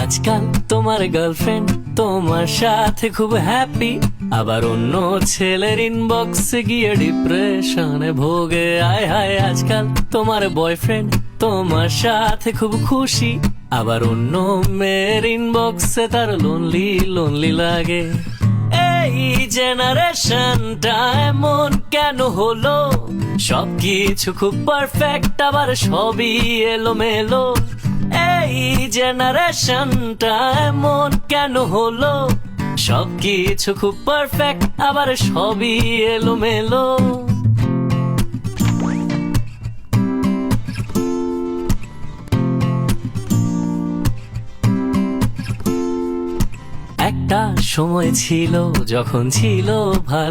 আজকাল তোমার গার্লফ্রেন্ড তোমার সাথে খুব হ্যাপি, আবার অন্য ছেলের ইনবক্সে গিয়ে ডিপ্রেশনে ভোগে। আয় হায়, আজকাল তোমার বয়ফ্রেন্ড তোমার সাথে খুব খুশি, আবার অন্য মেয়ের ইনবক্সে তার লোনলি লোনলি লাগে। এই জেনারেশনটা এমন কেন হলো? সবকিছু খুব পারফেক্ট, আবার সবই এলোমেলো। এই জেনারেশনটা এমন কেন হলো? সবকিছু খুব পারফেক্ট, আবার সবই এলোমেলো। একটা সময় ছিল যখন ছিল ভালো।